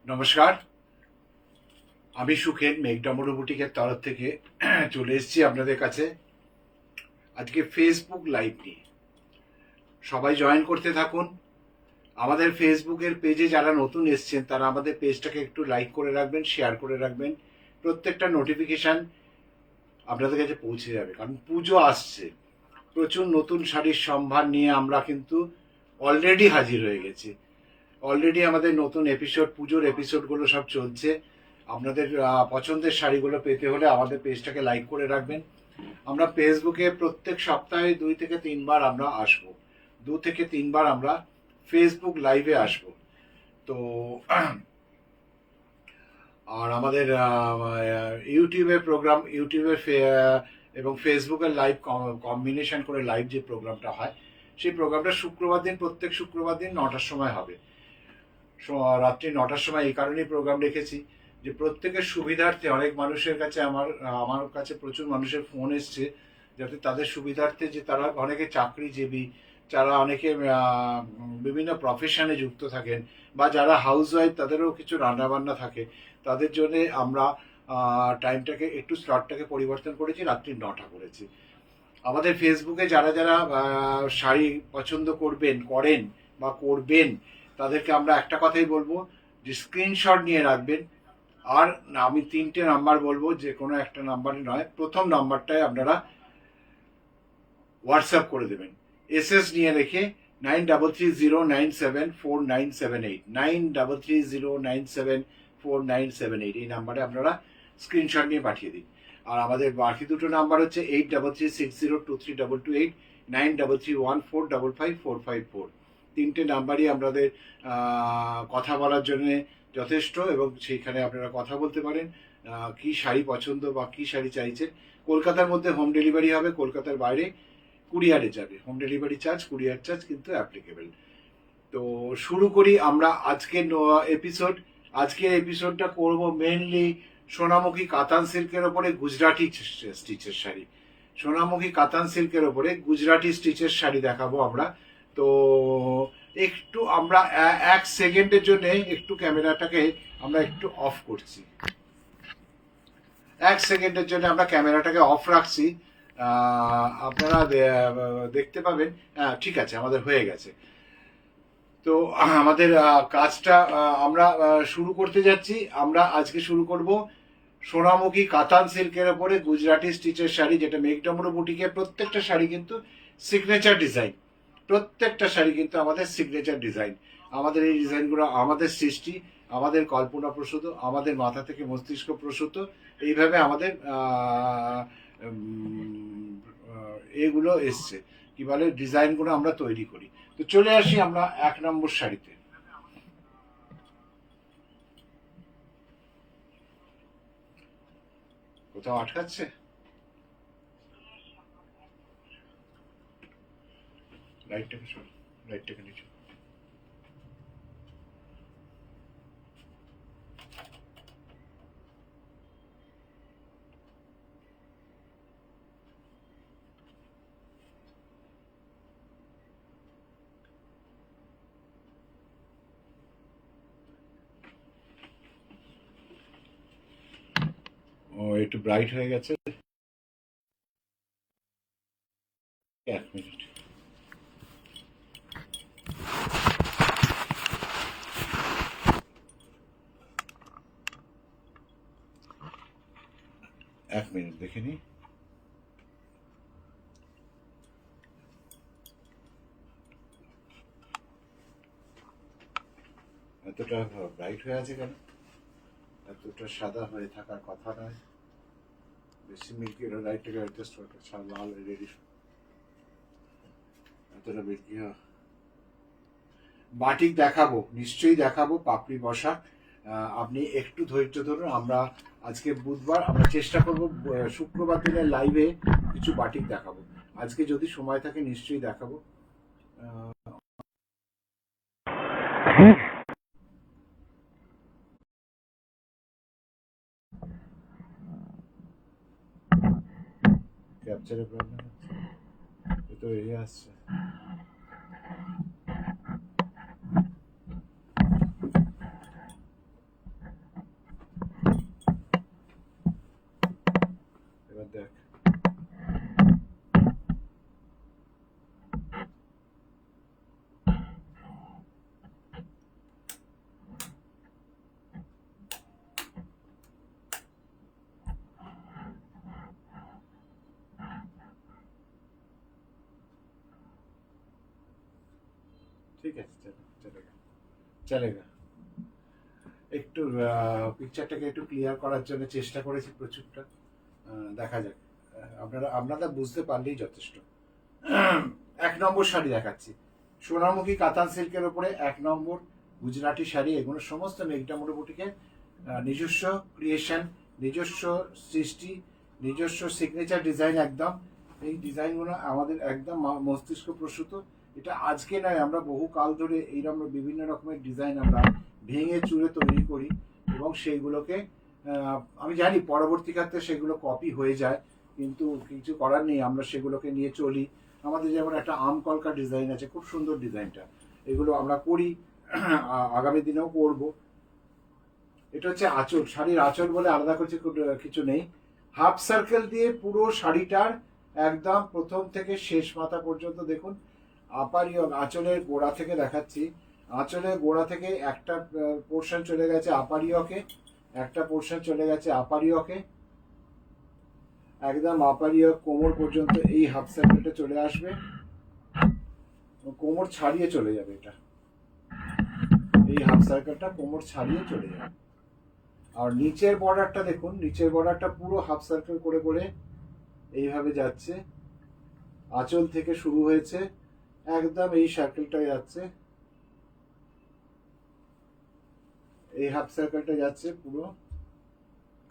নমস্কার, আমি সুখেন মেঘডামরু বুটিকের তরফ থেকে চলে এসেছি আপনাদের কাছে আজকে ফেসবুক লাইভ নিয়ে। সবাই জয়েন করতে থাকুন। আমাদের ফেসবুকের পেজে যারা নতুন এসছেন তারা আমাদের পেজটাকে একটু লাইক করে রাখবেন, শেয়ার করে রাখবেন। প্রত্যেকটা নোটিফিকেশান আপনাদের কাছে পৌঁছে যাবে, কারণ পুজো আসছে। প্রচুর নতুন শাড়ির সম্ভার নিয়ে আমরা কিন্তু অলরেডি হাজির হয়ে গেছি। অলরেডি আমাদের নতুন এপিসোড, পুজোর এপিসোডগুলো সব চলছে। আপনাদের পছন্দের শাড়িগুলো পেতে হলে আমাদের পেজটাকে লাইক করে রাখবেন। আমরা ফেসবুকে প্রত্যেক সপ্তাহে 2 থেকে 3 বার আমরা আসব। 2 থেকে 3 বার আমরা ফেসবুক লাইভে আসব। তো আর আমাদের ইউটিউবের প্রোগ্রাম, এবং ফেসবুকের লাইভ কম্বিনেশন করে লাইভ যে প্রোগ্রামটা হয়, সেই প্রোগ্রামটা শুক্রবার দিন, প্রত্যেক শুক্রবার দিন 9টার সময় হবে। রাত্রি 9টার সময় এই কারণেই প্রোগ্রাম রেখেছি যে প্রত্যেকের সুবিধার্থে, অনেক মানুষের কাছে আমার কাছে প্রচুর মানুষের ফোন এসছে, যাতে তাদের সুবিধার্থে, যে তারা অনেকে চাকরিজীবী, যারা অনেকে বিভিন্ন প্রফেশনে যুক্ত থাকেন, বা যারা হাউসওয়াইফ, তাদেরও কিছু রান্নাবান্না থাকে, তাদের জন্য আমরা টাইমটাকে একটু, স্লটটাকে পরিবর্তন করেছি, রাত্রি 9টা করেছি। আমাদের ফেসবুকে যারা যারা শাড়ি পছন্দ করেন বা করবেন, তাদেরকে আমরা একটা কথাই বলবো যে স্ক্রিনশট নিয়ে রাখবেন। আর আমি 3টে নাম্বার বলবো, যে কোনো একটা নাম্বারে নয়, প্রথম নাম্বারটায় আপনারা হোয়াটসঅ্যাপ করে দেবেন। এসএস নিয়ে রেখে 9330974978, 9330974978, এই নাম্বারে আপনারা স্ক্রিনশট নিয়ে পাঠিয়ে দিন। আর আমাদের বাকি দুটো নাম্বার হচ্ছে 8336023228, 9331455454। 3টে নাম্বারই আপনাদের কথা বলার জন্য যথেষ্ট, এবং সেইখানে আপনারা কথা বলতে পারেন কি শাড়ি পছন্দ বা কি শাড়ি চাইছেন। কলকাতার মধ্যে হোম ডেলিভারি হবে, কলকাতার বাইরে কুরিয়ারে যাবে। Home delivery charge, courier charge কিন্তু অ্যাপ্লিকেবল। তো শুরু করি আমরা আজকের এপিসোড। আজকের এপিসোডটা করব মেনলি সোনামুখী কাতান সিল্কের ওপরে গুজরাটি স্টিচের শাড়ি। সোনামুখী কাতান সিল্কের ওপরে গুজরাটি স্টিচের শাড়ি দেখাবো আমরা। তো একটু আমরা 1 সেকেন্ডের জন্য একটু ক্যামেরাটাকে আমরা একটু অফ করছি। 1 সেকেন্ডের জন্য আমরা ক্যামেরাটাকে অফ রাখছি। আপনারা দেখতে পাবেন। ঠিক আছে, আমাদের হয়ে গেছে। তো আমাদের কাজটা আমরা শুরু করতে যাচ্ছি। আমরা আজকে শুরু করব সোনামুখী কাতান সিল্কের ওপরে গুজরাটি স্টিচের শাড়ি, যেটা মেঘডামরু বুটিকের প্রত্যেকটা শাড়ি কিন্তু সিগনেচার ডিজাইন। প্রত্যেকটা শাড়ি কিন্তু আমাদের সিগনেচার ডিজাইন। আমাদের এই ডিজাইনগুলো আমাদের সৃষ্টি, আমাদের কল্পনা প্রসূত, আমাদের মাথা থেকে মস্তিষ্ক প্রসূত। এইভাবে আমাদের এগুলো এসছে, কি বলে, ডিজাইনগুলো আমরা তৈরি করি। তো চলে আসি আমরা 1 নম্বর শাড়িতে। কোথাও আটকাচ্ছে? লাইটটাকে সর, লাইটটাকে নিচু। ও একটু ব্রাইট হয়ে গেছে। 1 মিনিট। দেখে নি। এতটা ব্রাইট হয়ে আছে কেন? এতটা সাদা হয়ে থাকার কথা নয়। বেশি মিল্কি, লাইটটাকে অ্যাডজাস্ট করতে, লাল রেডি, এতটা মিল্কি। বাটিক দেখাবো, নিশ্চয়ই দেখাবো, পাপড়ি বসা। আপনি একটু ধৈর্য ধরুন। আমরা আজকে বুধবার, আমরা চেষ্টা করব শুক্রবার দিনের লাইভে কিছু বাটিক দেখাবো। আজকে যদি সময় থাকে নিশ্চয়ই দেখাবো। ক্যাপচারে প্রবলেম হচ্ছে, তো এই আসছে। ঠিক আছে, চলেগা চলেগা। একটু পিকচারটাকে একটু ক্লিয়ার করার জন্য চেষ্টা করেছি প্রচুরটা, দেখা যাক। আপনারা বুঝতে পারলেই যথেষ্ট। 1 নম্বর শাড়ি দেখাচ্ছি, সোনামুখী কাতান সিল্কের ওপরে 1 নম্বর গুজরাটি শাড়ি। এগুলো সমস্ত মেঘনা বুটিকের নিজস্ব ক্রিয়েশন, নিজস্ব সৃষ্টি, নিজস্ব সিগনেচার ডিজাইন। একদম এই ডিজাইনগুলো আমাদের একদম মস্তিষ্ক প্রসূত। এটা আজকে নয়, আমরা বহু কাল ধরে এইরকম বিভিন্ন রকমের ডিজাইন আমরা ভেঙে চুরে তৈরি করি, এবং সেইগুলোকে আমি জানি পরবর্তী ক্ষেত্রে সেগুলো কপি হয়ে যায়, কিন্তু কিছু করার নেই, আমরা সেগুলোকে নিয়ে চলি। আমাদের যেমন একটা আম কলকা ডিজাইন আছে, খুব সুন্দর ডিজাইনটা, এগুলো আমরা করি, আগামী দিনেও করব। এটা হচ্ছে আঁচল, শাড়ির আঁচল বলে আলাদা করছে কিছু নেই। হাফ সার্কেল দিয়ে পুরো শাড়িটার একদম প্রথম থেকে শেষ মাথা পর্যন্ত দেখুন। আঁচলের গোড়া থেকে দেখাচ্ছি, আঁচলের গোড়া থেকে একটা পোর্শন চলে গেছে আপারিয়কে, একটা পোর্শন চলে গেছে আপারিয়কে, একদম আপারিয় কোমর পর্যন্ত এই হাফ সার্কেলটা চলে আসবে, কোমর ছাড়িয়ে চলে যাবে। এটা এই হাফ সার্কেলটা কোমর ছাড়িয়ে চলে যাবে। আর নিচের বর্ডারটা দেখুন, নিচের বর্ডারটা পুরো হাফ সার্কেল করে করে এইভাবে যাচ্ছে, আঁচল থেকে শুরু হয়েছে, একদম এই সার্কেলটা যাচ্ছে, এই হাফ সার্কেলটা যাচ্ছে পুরো।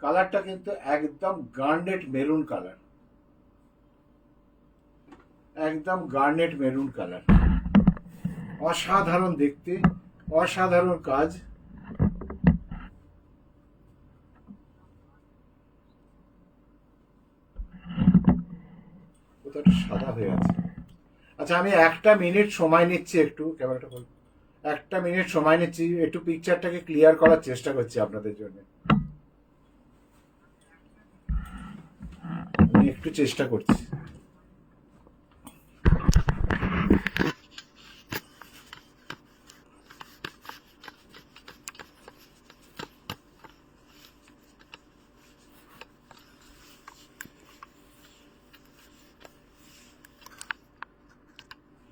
কালারটা কিন্তু একদম গার্নেট মেরুন কালার, একদম গার্নেট মেরুন কালার, অসাধারণ দেখতে, অসাধারণ কাজ। কোথাটা সাদা হয়ে আছে। আচ্ছা, আমি 1 মিনিট সময় নিচ্ছি, একটু ক্যামেরাটা বল, 1 মিনিট সময় নিচ্ছি, একটু পিকচারটাকে ক্লিয়ার করার চেষ্টা করছি আপনাদের জন্য, আমি একটু চেষ্টা করছি।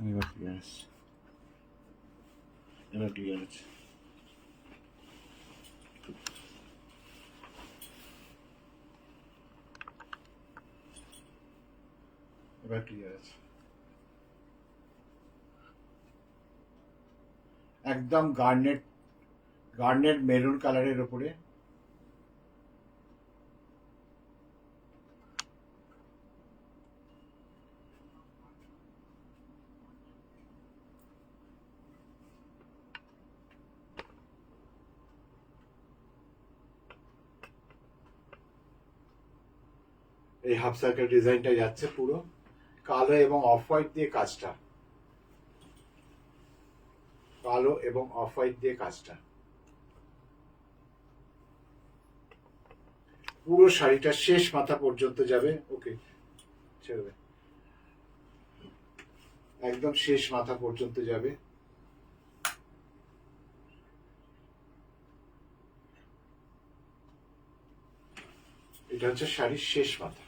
এবার ক্লিয়ার আছে, এবার ক্লিয়ার আছে। এবার ক্লিয়ার আছে, একদম গার্নেট, গার্নেট মেরুন কালারের উপরে। এই হাফ সার্কেল ডিজাইনটা যাচ্ছে পুরো কালো এবং অফ হোয়াইট দিয়ে কাজটা, কালো এবং অফ হোয়াইট দিয়ে কাজটা, পুরো শাড়িটা শেষ মাথা পর্যন্ত যাবে। ওকে, ছেড়ে, একদম শেষ মাথা পর্যন্ত যাবে। এটা হচ্ছে শাড়ির শেষ মাথা।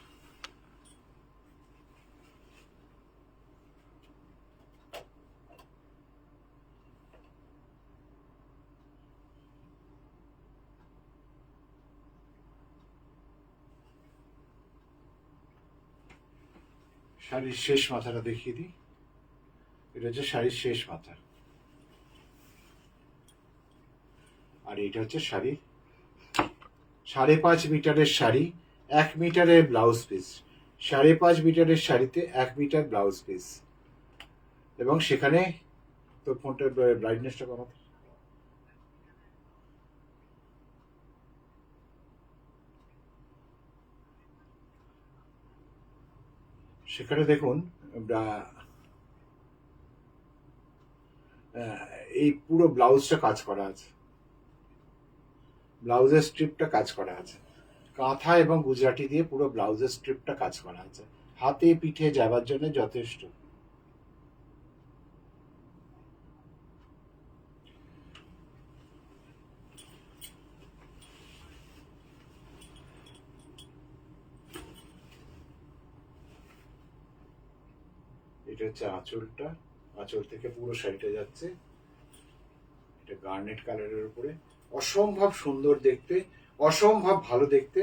শাড়ির শেষ মাথাটা দেখিয়ে দিই, এটা হচ্ছে শাড়ির শেষ মাথা, আর এটা হচ্ছে শাড়ির 5.5 মিটারের শাড়ি, 1 মিটারের ব্লাউজ পিস, 5.5 মিটারের শাড়িতে 1 মিটার ব্লাউজ পিস, এবং সেখানে তো ফোনটার ব্রাইটনেসটা কমাতে, সেখানে দেখুন এই পুরো ব্লাউজটা কাজ করা আছে, ব্লাউজের স্ট্রিপটা কাজ করা আছে, কাঁথা এবং গুজরাটি দিয়ে পুরো ব্লাউজের স্ট্রিপটা কাজ করা আছে, হাতে পিঠে যাবার জন্য যথেষ্ট। এটা হচ্ছে আঁচলটা, আঁচল থেকে পুরো শাড়িটা যাচ্ছে, গার্নেট কালারের উপরে, অসম্ভব সুন্দর দেখতে, অসম্ভব ভালো দেখতে,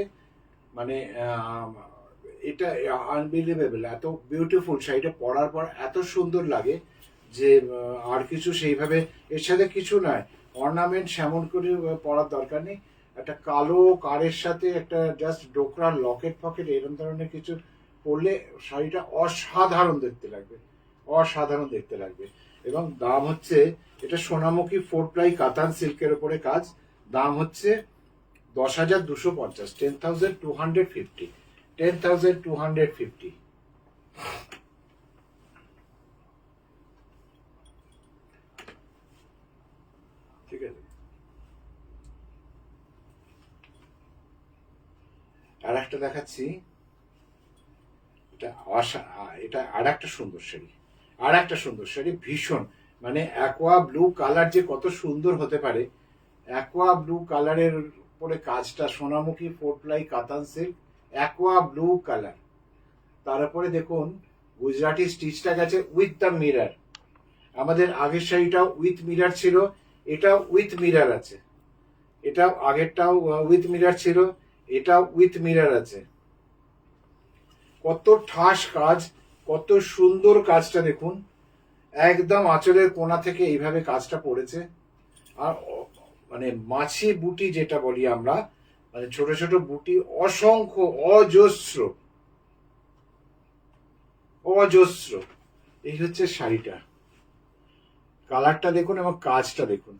মানে এটা আনবিলিভেবল, এত বিউটিফুল। শাড়িটা পরার পর এত সুন্দর লাগে যে আর কিছু সেইভাবে এর সাথে কিছু নয়, অর্নামেন্ট সেমন করে পরার দরকার নেই। একটা কালো কারের সাথে একটা জাস্ট ডোকরার লকেট ফকেট এরকম ধরনের কিছু পরলে শাড়িটা অসাধারণ দেখতে লাগবে, অসাধারণ দেখতে লাগবে। এবং দাম হচ্ছে, এটা সোনামুখী 4 প্লাই কাতান সিল্কের উপরে কাজ, দাম হচ্ছে 10,250, 10,250, 10,250। ঠিক আছে, আর একটা দেখাচ্ছি, এটা এটা আর একটা সুন্দর শাড়ি, আর একটা সুন্দর শাড়ি, ভীষণ, মানে অ্যাকোয়া ব্লু কালার যে কত সুন্দর হতে পারে, অ্যাকোয়া ব্লু কালারের উপরে কাজটা, সোনামুখী 4 প্লাই কাতান সিল্ক, অ্যাকোয়া ব্লু কালার, তারপরে দেখুন গুজরাটি স্টিচটা গেছে উইথ দ্য মিরর। আমাদের আগের শাড়িটাও উইথ মিরর ছিল, এটাও উইথ মিরর আছে, এটাও আগেরটাও উইথ মিরর ছিল, এটাও উইথ মিরর আছে। কত ঠাস কাজ, কত সুন্দর কাজটা দেখুন, একদম আঁচলের কোণা থেকে এইভাবে কাজটা পড়েছে। আর মানে মাছি বুটি যেটা বলি আমরা, মানে ছোট ছোট বুটি, অসংখ্য, অজস্র, অজস্র। এই হচ্ছে শাড়িটা, কালারটা দেখুন এবং কাজটা দেখুন,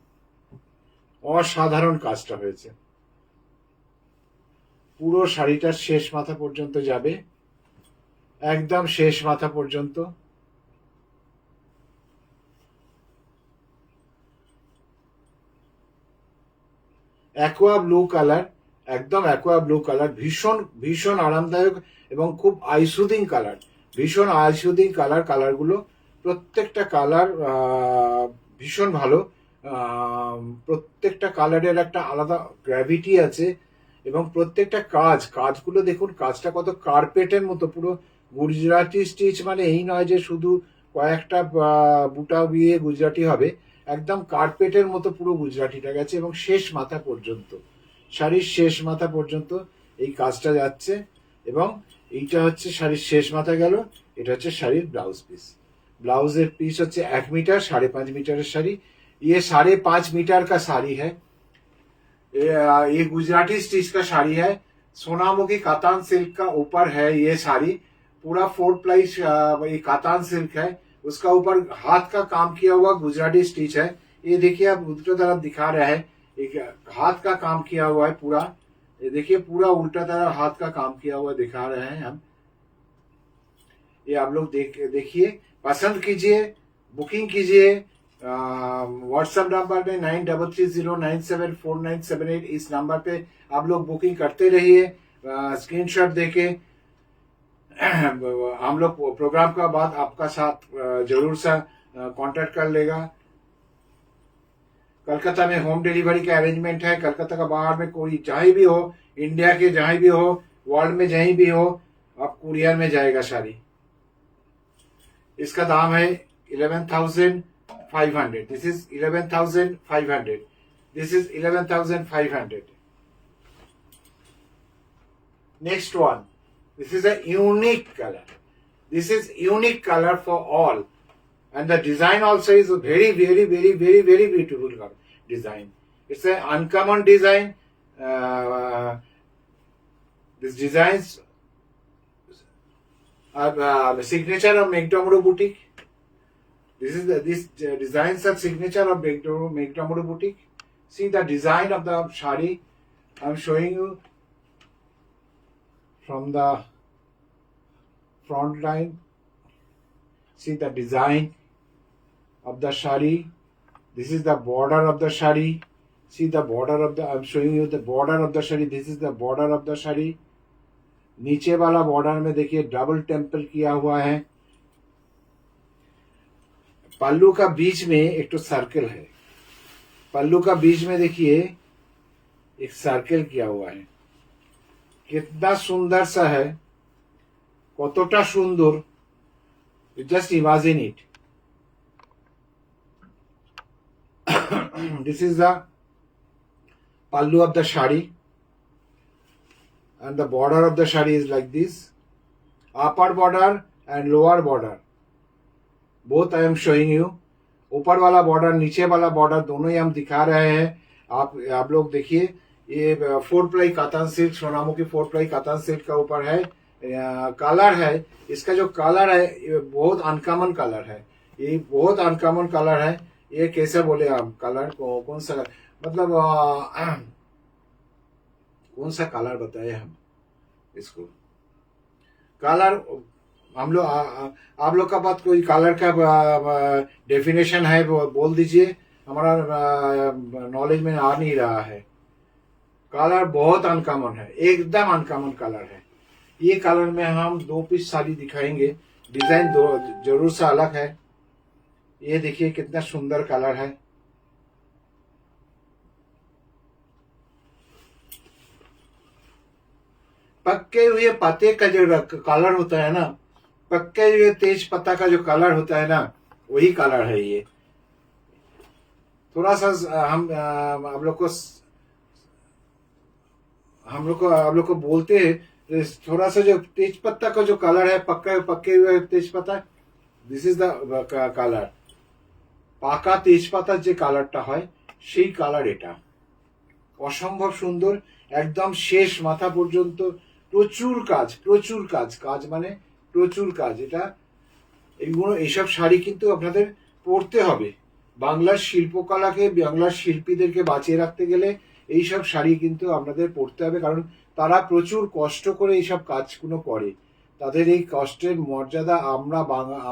অসাধারণ কাজটা হয়েছে। পুরো শাড়িটার শেষ মাথা পর্যন্ত যাবে, একদম শেষ মাথা পর্যন্ত। অ্যাকোয়া ব্লু কালার, একদম অ্যাকোয়া ব্লু কালার, ভীষণ ভীষণ আরামদায়ক এবং খুব আইসুদিং কালার, ভীষণ আইসুদিং কালার। কালারগুলো প্রত্যেকটা কালার ভীষণ ভালো, প্রত্যেকটা কালারের একটা আলাদা গ্র্যাভিটি আছে। এবং প্রত্যেকটা কাজগুলো দেখুন, কাজটা কত কার্পেটের মতো, পুরো গুজরাটি স্টিচ, মানে এই নয় যে শুধু কয়েকটা বুটা দিয়ে গুজরাটি হবে, একদম কার্পেটের মতো পুরো গুজরাটিটা গেছে এবং শেষ মাথা পর্যন্ত, শাড়ির শেষ মাথা পর্যন্ত এই কাজটা যাচ্ছে। এবং এইটা হচ্ছে শাড়ির শেষ মাথা গেল, এটা হচ্ছে শাড়ির ব্লাউজ পিস। ब्लाउज पीस হচ্ছে 1 मीटर, 5.5 मीटर শাড়ি। ये 5.5 मीटर का साड़ी है। ये गुजराती स्टिच का साड़ी है, सोनामुखी कातान सिल्क का ऊपर है ये साड़ी, पूरा 4 प्लाई ये कातान सिल्क है, उसका ऊपर हाथ का काम किया हुआ गुजराती स्टिच है। ये देखिए आप उल्टा तरफ दिखा रहे हैं, एक हाथ का काम किया हुआ है पूरा, ये देखिए पूरा उल्टा तरफ हाथ का काम किया हुआ दिखा रहे हैं हम। ये आप लोग देखिए, पसंद कीजिए, बुकिंग कीजिए। व्हाट्सएप नंबर में 9330974978, इस नंबर पे आप लोग बुकिंग करते रहिए, स्क्रीनशॉट देके। हम लोग प्रोग्राम का बाद आपका साथ जरूर सा कांटेक्ट कर लेगा। कलकत्ता में होम डिलीवरी का अरेंजमेंट है, कलकत्ता का बाहर में कोई जहाँ भी हो, इंडिया के जहाँ भी हो, वर्ल्ड में जहीं भी हो, आप कुरियर में जाएगा साड़ी। इसका दाम है 11,500। This is 11,500, this is 11,500। Next one, this is a unique color, this is unique color for all, and the design also is a very beautiful design. It's an uncommon design. This designs are signature of Megdamuru boutique. This designs are signature of Megdamuru boutique. See the design of the shari. I'm showing you from the front line. See the design of the shari. This is the border of the shari. See the border of the, I'm showing you the border of the shari. This is the border of the shari. नीचे वाला border में देखिए double temple किया हुआ है। पल्लू का बीच में एक तो सर्कल है, पल्लू का बीच में देखिए एक सर्कल किया हुआ है, कितना सुंदर सा है, কতটা সুন্দর, just imagine it. This is the pallu of the shari, and the border of the shari is like this. Upper border and lower border, both I am showing you. ऊपर वाला बॉर्डर, नीचे वाला बॉर्डर, दोनों ही हम दिखा रहे हैं. आप लोग देखिए, ये 4 ply katan silk, Sonamukhi 4 ply katan silk का ऊपर है. कलर है, इसका जो कलर है ये बहुत अनकॉमन कलर है. ये बहुत अनकॉमन कलर है. ये कैसे बोले आप, कलर को कौन सा, मतलब कौन सा कलर बताए हम इसको. कलर हम लोग, आप लोग का बात कोई कलर का डेफिनेशन है वो बोल दीजिए. हमारा नॉलेज में आ नहीं रहा है. कलर बहुत अनकॉमन है, एकदम अनकॉमन कलर है. ये कलर में हम 2 पीस साड़ी दिखाएंगे. डिजाइन जरूर सा अलग है. ये देखिए कितना सुंदर कलर है. पक्के हुए पत्ते का जो कलर होता है ना, पक्के हुए तेज पत्ता का जो कलर होता है ना, वही कलर है ये. थोड़ा सा हम आप लोग को बोलते हैं, थोड़ा सा जो तेज पत्ता का जो कलर है, पक्के हुए तेज पत्ता, दिस इज द कलर. পাকা তেজপাতার যে কালারটা হয় সেই কালার এটা. অসম্ভব সুন্দর, একদম শেষ মাথা পর্যন্ত প্রচুর কাজ, প্রচুর কাজ. কাজ মানে প্রচুর কাজ. এটা এইগুলো, এইসব শাড়ি কিন্তু আপনাদের পরতে হবে. বাংলার শিল্পকলাকে, বাংলার শিল্পীদেরকে বাঁচিয়ে রাখতে গেলে এইসব শাড়ি কিন্তু আপনাদের পরতে হবে. কারণ তারা প্রচুর কষ্ট করে এইসব কাজগুলো করে. তাদের এই কষ্টের মর্যাদা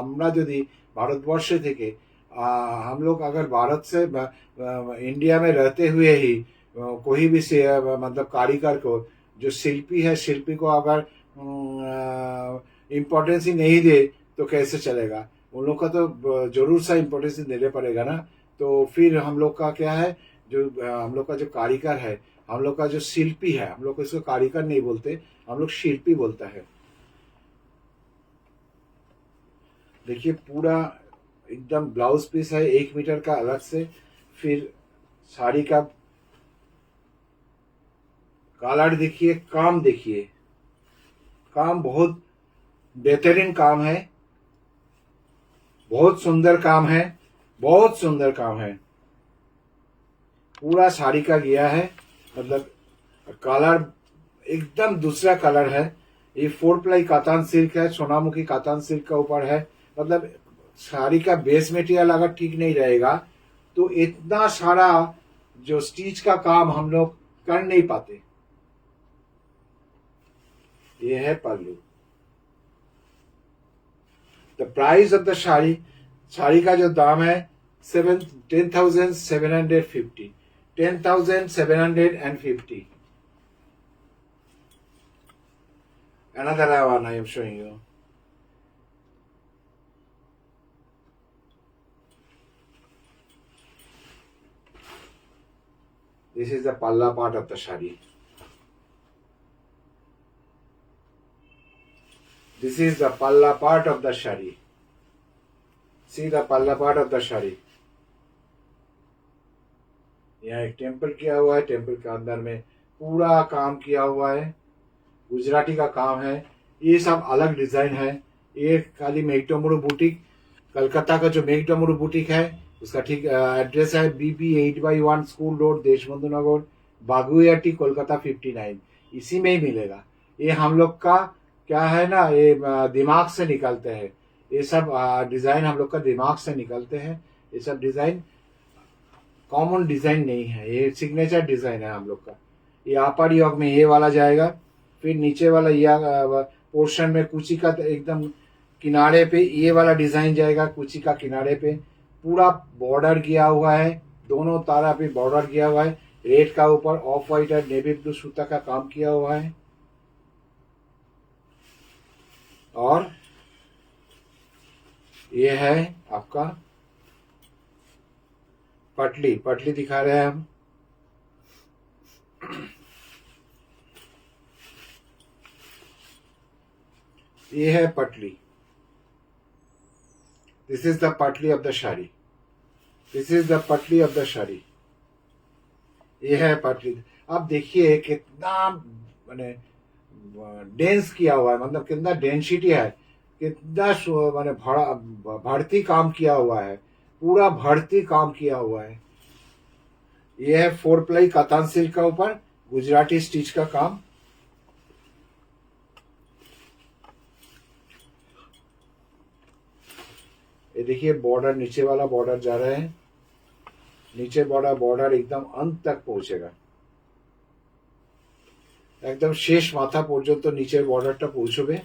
আমরা যদি ভারতবর্ষে থেকে, हम लोग अगर भारत से इंडिया में रहते हुए ही कोई भी से मतलब कारीगर को, जो शिल्पी है, शिल्पी को अगर इम्पोर्टेंस ही नहीं दे तो कैसे चलेगा. उन लोग का तो जरूर सा इम्पोर्टेंस देने पड़ेगा ना. तो फिर हम लोग का क्या है, जो हम लोग का जो कारीगर है, हम लोग का जो शिल्पी है, हम लोग को इसको कारीगर नहीं बोलते, हम लोग शिल्पी बोलता है. देखिए पूरा एकदम ब्लाउज पीस है 1 मीटर का अलग से. फिर साड़ी का कलर देखिए, काम देखिए, काम बहुत बेहतरीन काम है. बहुत सुंदर काम है, बहुत सुंदर काम है. पूरा साड़ी का गया है, मतलब कलर एकदम दूसरा कलर है. ये 4 प्लाई कातान सिल्क है, सोनामुखी कातान सिल्क का ऊपर है. मतलब साड़ी का बेस मटेरियल अगर ठीक नहीं रहेगा तो इतना सारा जो स्टिच का काम हम लोग कर नहीं पाते. ये है pallu. The price of the sari, sari का जो दाम है 10,750. 10,750. Another one I am showing you. This is the palla part of the shari. This is the palla part of the shari. See the palla part of the shari. यहाँ एक temple किया हुआ है. Temple के अंदर में पूरा काम किया हुआ है. गुजराती का काम है. ये सब अलग डिजाइन है. ये खाली मेघडमरू बुटीक, कलकत्ता का जो मेघडमरू बुटीक है उसका ठीक एड्रेस है BB 8/1 स्कूल रोड, देशबंधु नगर, बागुयाटी, कोलकाता 59. इसी में ही मिलेगा. ये हम लोग का क्या है ना, ये दिमाग से निकलते हैं. ये सब डिजाइन हम लोग का दिमाग से निकलते हैं. ये सब डिजाइन कॉमन डिजाइन नहीं है, ये सिग्नेचर डिजाइन है हम लोग का. ये अपर योग में ये वाला जाएगा. फिर नीचे वाला यह पोर्शन में कुची का एकदम किनारे पे ये वाला डिजाइन जाएगा. कुची का किनारे पे पूरा बॉर्डर किया हुआ है. दोनों तारा पे बॉर्डर किया हुआ है. रेड का ऊपर ऑफ व्हाइट और नेवी ब्लू सूता का काम किया हुआ है. और ये है आपका पटली. पटली दिखा रहे हैं हम. ये है पटली. This is the patli of the shari. This is the पटली ऑफ द साड़ी, ये है पटली। अब देखिए कितना माने डेंस किया हुआ है, मतलब कितना डेंसिटी है, कितना माने भर्ती काम किया हुआ है, पूरा भर्ती काम किया हुआ है। ये है 4 प्लाई कातान सिल्क का ऊपर गुजराती स्टिच का काम। ये देखिए बॉर्डर, नीचे वाला बॉर्डर जा रहा है, नीचे बॉर्डर एकदम अंत तक पहुंचेगा, एकदम शेष माथा पर्यंत नीचे बॉर्डरটা পৌঁছবে।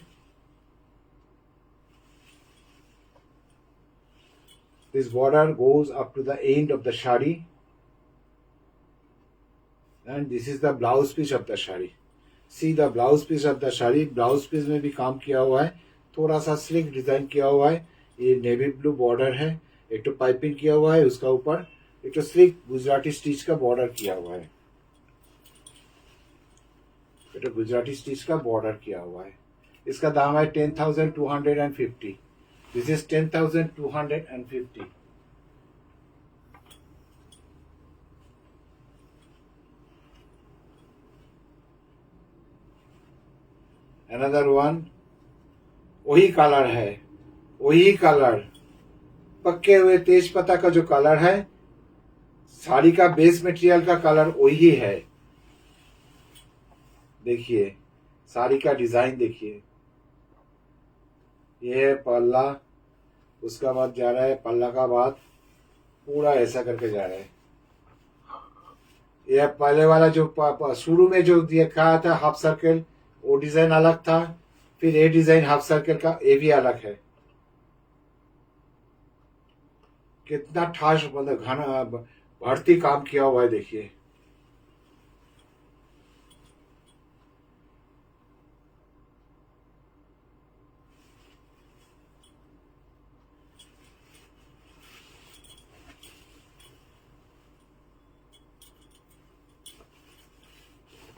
This border goes up to the end of the shari, and this is the blouse piece of the shari. See the blouse piece of the shari, blouse piece में भी काम किया हुआ है, थोड़ा सा स्लिक डिजाइन किया हुआ है। ये नेवी ब्लू बॉर्डर है, एक तो पाइपिंग किया हुआ है, उसका ऊपर एक तो स्लिक गुजराती स्टिच का बॉर्डर किया हुआ है, एक तो गुजराती स्टिच का बॉर्डर किया हुआ है। इसका दाम है 10,250। This is 10,250। अनदर वन, वही कलर है, वही कलर, पक्के हुए तेज पत्ता का जो कलर है, साड़ी का बेस मटेरियल का कलर वही है। देखिए साड़ी का डिजाइन देखिए, ये है पल्ला, उसका बाद जा रहा है, पल्ला का बाद पूरा ऐसा करके जा रहा है। यह पहले वाला जो शुरू में जो दिखाया था हाफ सर्कल, वो डिजाइन अलग था, फिर ये डिजाइन हाफ सर्कल का ये भी अलग है। कितना ठास मतलब घना भर्ती काम किया हुआ है देखिए।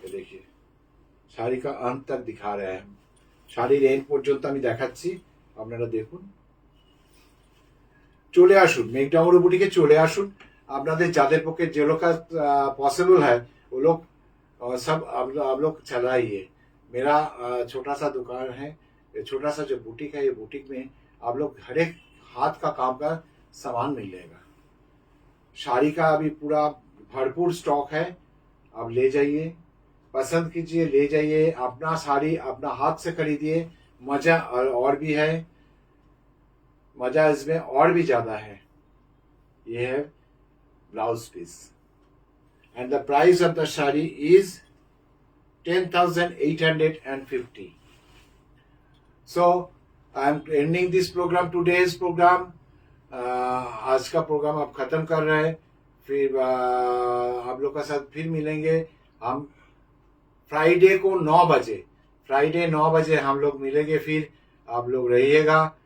ये देखिए শাড়ি का अंत तक दिखा रहे हैं, শাড়ির এন্ড পর্যন্ত আমি দেখাচ্ছি, আপনারা দেখুন। চলে আসুন মেঘডাঙ্গুর বুটিকে, চলে আসুন। আপনাদের যাদের পক্ষে যে लोग का पॉसिबल है वो लोग सब आप लोग चलाइए। मेरा छोटा सा दुकान है, छोटा सा जो बुटीक है, ये बुटीक में आप लोग हर एक हाथ का काम का सामान मिलेगा। साड़ी का अभी पूरा भरपूर स्टॉक है, आप ले जाइए, पसंद कीजिए, ले जाइए। अपना साड़ी अपना हाथ से खरीदिए, मजा और भी है, मजा इसमें और भी ज्यादा है। ये है blouse piece and the price of the sari is 10,850। So I am ending this programme, today's programme. आज का प्रोग्राम आप खत्म कर रहे हैं, फिर आप लोग का साथ फिर मिलेंगे हम फ्राइडे को 9 बजे, फ्राइडे 9 बजे हम लोग मिलेंगे। फिर आप लोग रहिएगा,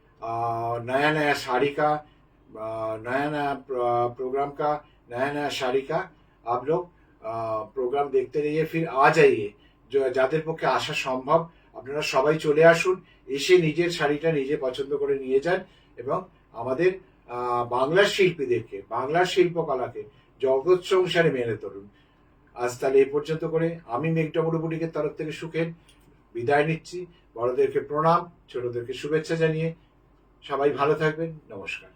नया नया साड़ी का, नया नया प्रोग्राम का, नया नया साड़ी का आप लोग प्रोग्राम देखते रहिए। फिर आ जाइए, जो যাদের পক্ষে আসা সম্ভব আপনারা সবাই চলে আসুন, এসে নিজের শাড়িটা নিজে পছন্দ করে নিয়ে যান এবং আমাদের বাংলার শিল্পীদেরকে, বাংলার শিল্পকলাকে জগৎ সংসারে মেনে ধরুন। আজ তাহলে এই পর্যন্ত করে আমি মেঘডাঙ্গুর বুটিকের তরফ থেকে সুখেন বিদায় নিচ্ছি। বড়দেরকে প্রণাম, ছোটদেরকে শুভেচ্ছা জানিয়ে সবাই ভালো থাকবেন। নমস্কার।